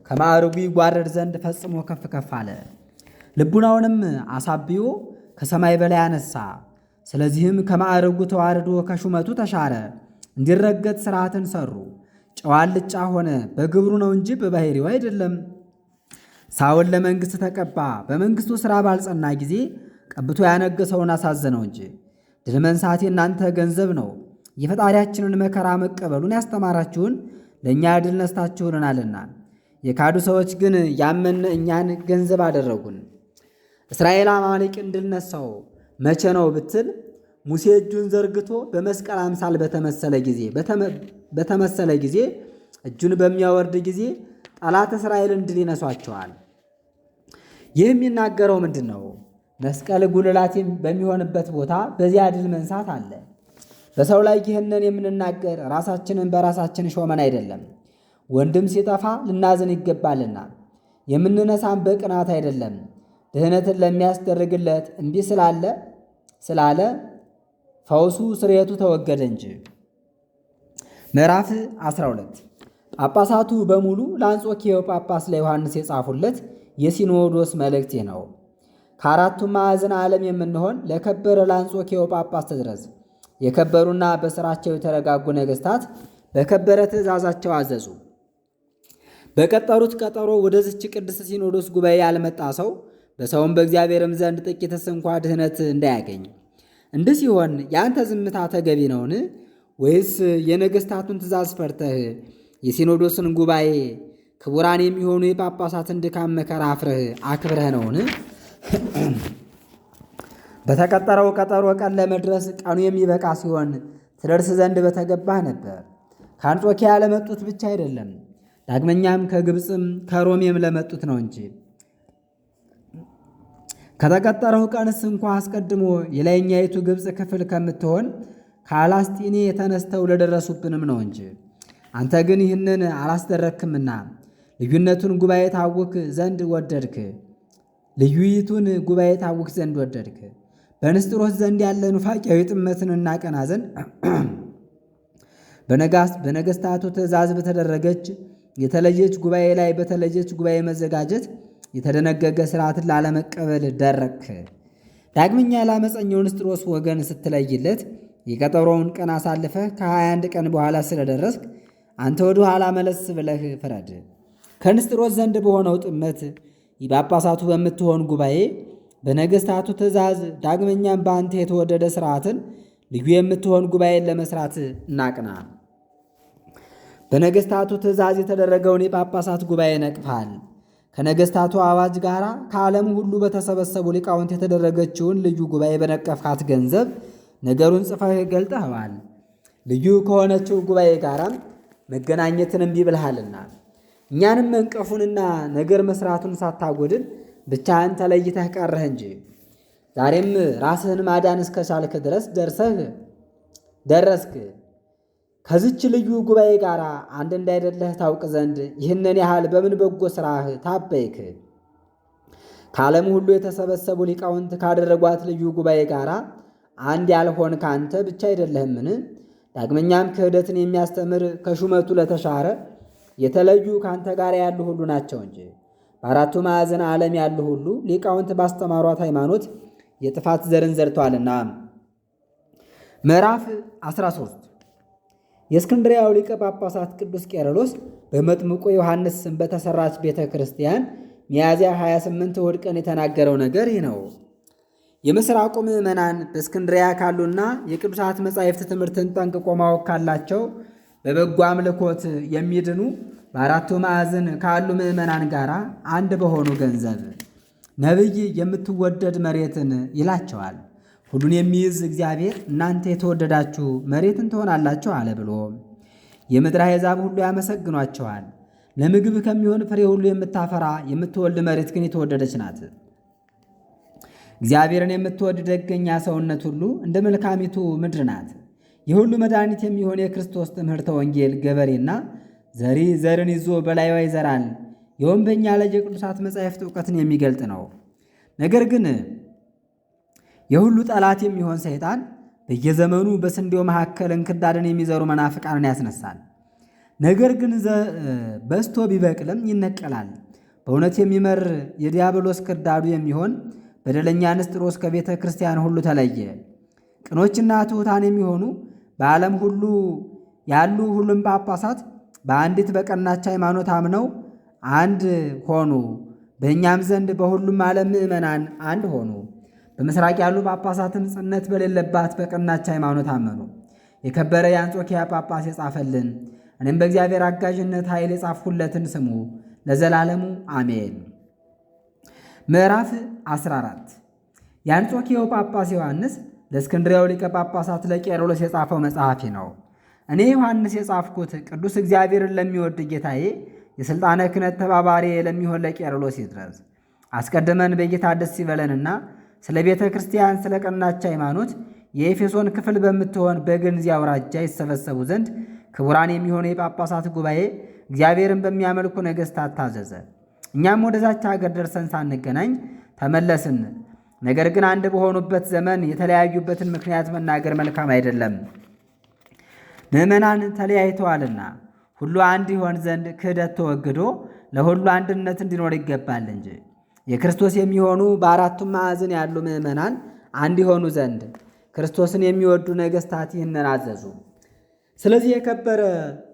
A: ከማዕረጉ ይዋረድ ዘንድ ፈጽሞ ከፍ ከፍ አለ። ልቡናውንም አሳብዮ ከሰማይ በላይ አነሳ። ስለዚህም ከማዕረጉ ተዋርዶ ከሹመቱ ተሻረ። እንዲረገጥ ሥርዓትን ሰሩ። ጨው አልጫ ሆነ፣ በግብሩ ነው እንጂ በባሕርዩ አይደለም። ሳውል ለመንግሥት ተቀባ። በመንግሥቱ ሥራ ባልጸና ጊዜ ቀብቶ ያነገሰውን አሳዘነው እንጂ። ድል መንሳት የእናንተ ገንዘብ ነው። የፈጣሪያችንን መከራ መቀበሉን ያስተማራችሁን ለእኛ ድል ነስታችሁልናልና። የካዱ ሰዎች ግን ያመነ እኛን ገንዘብ አደረጉን። እስራኤል አማሌቅን ድል ነሳው መቼ ነው ብትል፣ ሙሴ እጁን ዘርግቶ በመስቀል አምሳል በተመሰለ ጊዜ እጁን በሚያወርድ ጊዜ ጠላት እስራኤልን ድል ይነሷቸዋል። ይህ የሚናገረው ምንድን ነው? መስቀል ጉልላት በሚሆንበት ቦታ በዚያ ድል መንሳት አለ። በሰው ላይ ይህንን የምንናገር ራሳችንን በራሳችን ሾመን አይደለም፣ ወንድም ሲጠፋ ልናዝን ይገባልና። የምንነሳም በቅናት አይደለም፣ ድህነትን ለሚያስደርግለት እምቢ ስላለ ፈውሱ ስርየቱ ተወገደ እንጂ። ምዕራፍ 12 ጳጳሳቱ በሙሉ ለአንጾኪያው ጳጳስ ለዮሐንስ የጻፉለት የሲኖዶስ መልእክት ነው። ከአራቱም ማዕዘን ዓለም የምንሆን ለከበረ ለአንጾኪያው ጳጳስ ትድረስ። የከበሩና በሥራቸው የተረጋጉ ነገሥታት በከበረ ትእዛዛቸው አዘዙ። በቀጠሩት ቀጠሮ ወደዚች ቅድስት ሲኖዶስ ጉባኤ ያልመጣ ሰው በሰውም በእግዚአብሔርም ዘንድ ጥቂትስ እንኳ ድህነት እንዳያገኝ። እንዲህ ሲሆን የአንተ ዝምታ ተገቢ ነውን? ወይስ የነገሥታቱን ትእዛዝ ፈርተህ የሲኖዶስን ጉባኤ ክቡራን የሚሆኑ የጳጳሳትን ድካም መከራ አክብረህ ነውን? በተቀጠረው ቀጠሮ ቀን ለመድረስ ቀኑ የሚበቃ ሲሆን ትደርስ ዘንድ በተገባህ ነበር። ከአንጾኪያ ለመጡት ብቻ አይደለም፣ ዳግመኛም ከግብፅም ከሮሜም ለመጡት ነው እንጂ። ከተቀጠረው ቀንስ እንኳ አስቀድሞ የላይኛይቱ ግብፅ ክፍል ከምትሆን ከአላስጢኔ የተነስተው ለደረሱብንም ነው እንጂ። አንተ ግን ይህንን አላስደረክምና ልዩነቱን ጉባኤ ታውክ ዘንድ ወደድክ። በንስጥሮስ ዘንድ ያለ ኑፋቄያዊ ጥመትን እናቀና ዘንድ በነገሥታቱ ትእዛዝ በተደረገች የተለየች ጉባኤ ላይ በተለየች ጉባኤ መዘጋጀት የተደነገገ ሥርዓትን ላለመቀበል ደረክ። ዳግመኛ ለአመፀኛው ንስጥሮስ ወገን ስትለይለት የቀጠሮውን ቀን አሳልፈህ ከ21 ቀን በኋላ ስለደረስክ አንተ ወደ ኋላ መለስ ብለህ ፍረድ። ከንስጥሮስ ዘንድ በሆነው ጥመት ጳጳሳቱ በምትሆን ጉባኤ በነገሥታቱ ትእዛዝ ዳግመኛም በአንተ የተወደደ ሥርዓትን ልዩ የምትሆን ጉባኤን ለመሥራት እናቅና። በነገሥታቱ ትእዛዝ የተደረገውን የጳጳሳት ጉባኤ ነቅፋል። ከነገሥታቱ አዋጅ ጋር ከዓለም ሁሉ በተሰበሰቡ ሊቃውንት የተደረገችውን ልዩ ጉባኤ በነቀፍካት ገንዘብ ነገሩን ጽፈህ ገልጠኸዋል። ልዩ ከሆነችው ጉባኤ ጋራም መገናኘትን እምቢ ብልሃልና እኛንም መንቀፉንና ነገር መሥራቱን ሳታጎድል ብቻህን ተለይተህ ቀረህ እንጂ ዛሬም ራስህን ማዳን እስከቻልክ ድረስ ደረስክ። ከዚች ልዩ ጉባኤ ጋር አንድ እንዳይደለህ ታውቅ ዘንድ ይህንን ያህል በምን በጎ ሥራህ ታበይክ? ከዓለም ሁሉ የተሰበሰቡ ሊቃውንት ካደረጓት ልዩ ጉባኤ ጋር አንድ ያልሆን ከአንተ ብቻ አይደለህምን? ዳግመኛም ክህደትን የሚያስተምር ከሹመቱ ለተሻረ የተለዩ ከአንተ ጋር ያሉ ሁሉ ናቸው እንጂ በአራቱ ማዕዘን ዓለም ያሉ ሁሉ ሊቃውንት ባስተማሯት ሃይማኖት የጥፋት ዘርን ዘርተዋልና። ምዕራፍ 13 የእስክንድርያው ሊቀ ጳጳሳት ቅዱስ ቄርሎስ በመጥምቁ ዮሐንስ ስም በተሠራች ቤተ ክርስቲያን ሚያዝያ 28 እሑድ ቀን የተናገረው ነገር ይህ ነው። የምሥራቁ ምዕመናን በእስክንድርያ ካሉና የቅዱሳት መጻሕፍት ትምህርትን ጠንቅቆ ማወቅ ካላቸው በበጎ አምልኮት የሚድኑ በአራቱ ማዕዘን ካሉ ምዕመናን ጋር አንድ በሆኑ ገንዘብ ነቢይ የምትወደድ መሬትን ይላቸዋል። ሁሉን የሚይዝ እግዚአብሔር እናንተ የተወደዳችሁ መሬትን ትሆናላችሁ አለ ብሎ የምድር አሕዛብ ሁሉ ያመሰግኗቸዋል። ለምግብ ከሚሆን ፍሬ ሁሉ የምታፈራ የምትወልድ መሬት ግን የተወደደች ናት። እግዚአብሔርን የምትወድ ደገኛ ሰውነት ሁሉ እንደ መልካሚቱ ምድር ናት። የሁሉ መድኃኒት የሚሆን የክርስቶስ ትምህርተ ወንጌል ገበሬና ዘሪ ዘርን ይዞ በላይዋ ይዘራል። የወንበኛ ልጅ የቅዱሳት መጻሕፍት ዕውቀትን የሚገልጥ ነው። ነገር ግን የሁሉ ጠላት የሚሆን ሰይጣን በየዘመኑ በስንዴው መካከል እንክርዳድን የሚዘሩ መናፍቃንን ያስነሳል። ነገር ግን በስቶ ቢበቅልም ይነቀላል። በእውነት የሚመር የዲያብሎስ ክርዳዱ የሚሆን በደለኛ ንስጥሮስ ከቤተ ክርስቲያን ሁሉ ተለየ። ቅኖችና ትሑታን የሚሆኑ በዓለም ሁሉ ያሉ ሁሉም ጳጳሳት በአንዲት በቀናች ሃይማኖት አምነው አንድ ሆኑ። በእኛም ዘንድ በሁሉም ዓለም ምዕመናን አንድ ሆኑ። በምሥራቅ ያሉ ጳጳሳትም ጽነት በሌለባት በቀናች ሃይማኖት አመኑ። የከበረ የአንጾኪያ ጳጳስ የጻፈልን እኔም በእግዚአብሔር አጋዥነት ኃይል የጻፍሁለትን ስሙ ለዘላለሙ አሜን። ምዕራፍ 14 የአንጾኪያው ጳጳስ ዮሐንስ ለእስክንድርያው ሊቀ ጳጳሳት ለቄርሎስ የጻፈው መጽሐፊ ነው። እኔ ዮሐንስ የጻፍኩት ቅዱስ እግዚአብሔርን ለሚወድ ጌታዬ የሥልጣነ ክህነት ተባባሪ ለሚሆን ለቄርሎስ ይድረስ። አስቀድመን በጌታ ደስ ይበለንና ስለ ቤተ ክርስቲያን ስለ ቀናች ሃይማኖት የኤፌሶን ክፍል በምትሆን በግንዝ አውራጃ ይሰበሰቡ ዘንድ ክቡራን የሚሆኑ የጳጳሳት ጉባኤ እግዚአብሔርን በሚያመልኩ ነገሥታት ታዘዘ። እኛም ወደዛች ሀገር ደርሰን ሳንገናኝ ተመለስን። ነገር ግን አንድ በሆኑበት ዘመን የተለያዩበትን ምክንያት መናገር መልካም አይደለም። ምዕመናን ተለያይተዋልና ሁሉ አንድ ይሆን ዘንድ ክህደት ተወግዶ ለሁሉ አንድነት እንዲኖር ይገባል እንጂ የክርስቶስ የሚሆኑ በአራቱም ማዕዘን ያሉ ምዕመናን አንድ ይሆኑ ዘንድ ክርስቶስን የሚወዱ ነገሥታት ይህንን አዘዙ። ስለዚህ የከበረ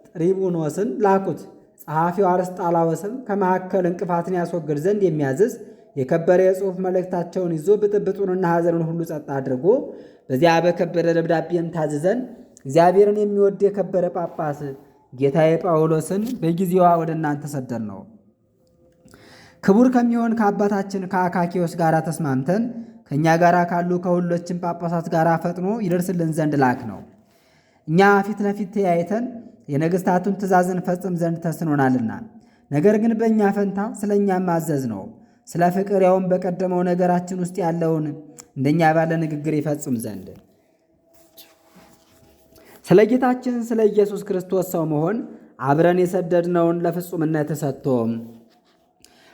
A: ጥሪቡኖስን ላኩት። ጸሐፊው አርስጣላወስም ከመካከል እንቅፋትን ያስወግድ ዘንድ የሚያዝዝ የከበረ የጽሑፍ መልእክታቸውን ይዞ ብጥብጡንና ሐዘኑን ሁሉ ጸጥ አድርጎ በዚያ በከበረ ደብዳቤም ታዝዘን እግዚአብሔርን የሚወድ የከበረ ጳጳስ ጌታዬ ጳውሎስን በጊዜዋ ወደ እናንተ ሰደድ ነው። ክቡር ከሚሆን ከአባታችን ከአካኪዮስ ጋር ተስማምተን ከእኛ ጋር ካሉ ከሁሎችም ጳጳሳት ጋር ፈጥኖ ይደርስልን ዘንድ ላክ ነው። እኛ ፊት ለፊት ተያይተን የነገሥታቱን ትእዛዝን ፈጽም ዘንድ ተስኖናልና፣ ነገር ግን በእኛ ፈንታ ስለ እኛም ማዘዝ ነው። ስለ ፍቅር ያውም በቀደመው ነገራችን ውስጥ ያለውን እንደኛ ባለ ንግግር ይፈጽም ዘንድ ስለ ጌታችን ስለ ኢየሱስ ክርስቶስ ሰው መሆን አብረን የሰደድነውን ለፍጹምነት ሰጥቶ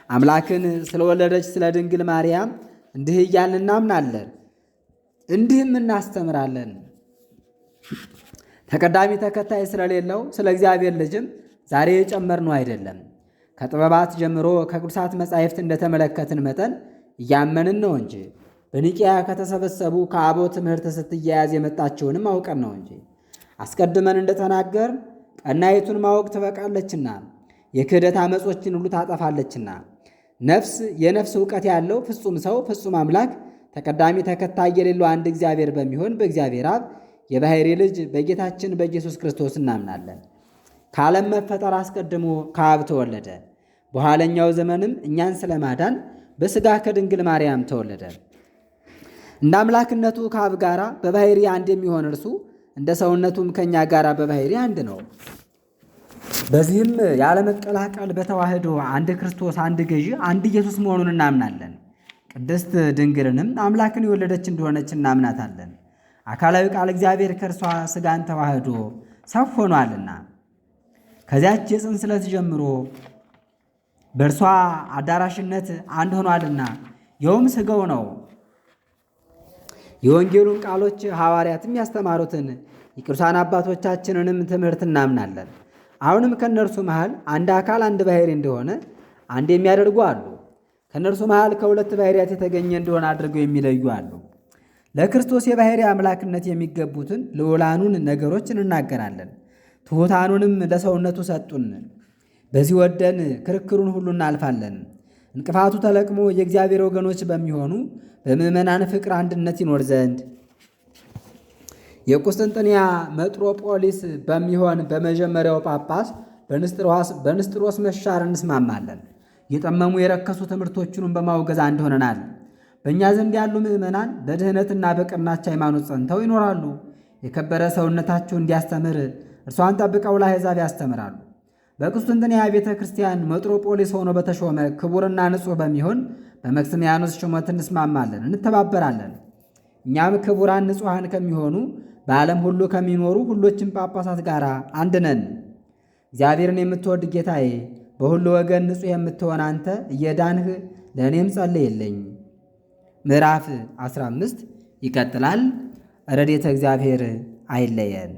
A: አምላክን ስለወለደች ስለ ድንግል ማርያም እንዲህ እያልን እናምናለን፣ እንዲህም እናስተምራለን። ተቀዳሚ ተከታይ ስለሌለው ስለ እግዚአብሔር ልጅም ዛሬ የጨመርነው አይደለም። ከጥበባት ጀምሮ ከቅዱሳት መጻሕፍት እንደተመለከትን መጠን እያመንን ነው እንጂ በኒቅያ ከተሰበሰቡ ከአበው ትምህርት ስትያያዝ የመጣችውንም አውቀን ነው እንጂ። አስቀድመን እንደተናገርን ቀናይቱን ማወቅ ትበቃለችና የክህደት ዓመጾችን ሁሉ ታጠፋለችና። የነፍስ ዕውቀት ያለው ፍጹም ሰው ፍጹም አምላክ ተቀዳሚ ተከታይ የሌለው አንድ እግዚአብሔር በሚሆን በእግዚአብሔር አብ የባሕርይ ልጅ በጌታችን በኢየሱስ ክርስቶስ እናምናለን። ከዓለም መፈጠር አስቀድሞ ከአብ ተወለደ። በኋለኛው ዘመንም እኛን ስለማዳን በሥጋ ከድንግል ማርያም ተወለደ። እንደ አምላክነቱ ከአብ ጋራ በባሕርይ አንድ የሚሆን እርሱ እንደ ሰውነቱም ከእኛ ጋር በባሕርይ አንድ ነው። በዚህም ያለመቀላቀል በተዋህዶ አንድ ክርስቶስ፣ አንድ ገዢ፣ አንድ ኢየሱስ መሆኑን እናምናለን። ቅድስት ድንግልንም አምላክን የወለደች እንደሆነች እናምናታለን። አካላዊ ቃል እግዚአብሔር ከእርሷ ሥጋን ተዋህዶ ሰው ሆኗልና ከዚያች የጽንስለት ጀምሮ በእርሷ አዳራሽነት አንድ ሆኗልና ይኸውም ሥጋው ነው። የወንጌሉን ቃሎች ሐዋርያትም ያስተማሩትን የቅዱሳን አባቶቻችንንም ትምህርት እናምናለን። አሁንም ከእነርሱ መሃል አንድ አካል አንድ ባሕርይ እንደሆነ አንድ የሚያደርጉ አሉ። ከእነርሱ መሃል ከሁለት ባሕርያት የተገኘ እንደሆነ አድርገው የሚለዩ አሉ። ለክርስቶስ የባሕርይ አምላክነት የሚገቡትን ልዑላኑን ነገሮች እንናገራለን። ትሑታኑንም ለሰውነቱ ሰጡን። በዚህ ወደን ክርክሩን ሁሉ እናልፋለን። እንቅፋቱ ተለቅሞ የእግዚአብሔር ወገኖች በሚሆኑ በምዕመናን ፍቅር አንድነት ይኖር ዘንድ የቁስጥንጥንያ መጥሮጶሊስ በሚሆን በመጀመሪያው ጳጳስ በንስጥሮስ መሻር እንስማማለን። የጠመሙ የረከሱ ትምህርቶቹንም በማውገዝ አንድ ሆነናል። በእኛ ዘንድ ያሉ ምዕመናን በድኅነትና በቀናች ሃይማኖት ጸንተው ይኖራሉ። የከበረ ሰውነታችሁ እንዲያስተምር እርሷን ጠብቀው ለአሕዛብ ያስተምራሉ። በቁስጥንጥንያ ቤተ ክርስቲያን መጥሮጶሊስ ሆኖ በተሾመ ክቡርና ንጹሕ በሚሆን በመክስምያኖስ ሹመት እንስማማለን፣ እንተባበራለን። እኛም ክቡራን ንጹሐን ከሚሆኑ በዓለም ሁሉ ከሚኖሩ ሁሎችም ጳጳሳት ጋር አንድ ነን። እግዚአብሔርን የምትወድ ጌታዬ፣ በሁሉ ወገን ንጹሕ የምትሆን አንተ እየዳንህ ለእኔም ጸልይልኝ። ምዕራፍ 15 ይቀጥላል። ረድኤተ እግዚአብሔር አይለየን።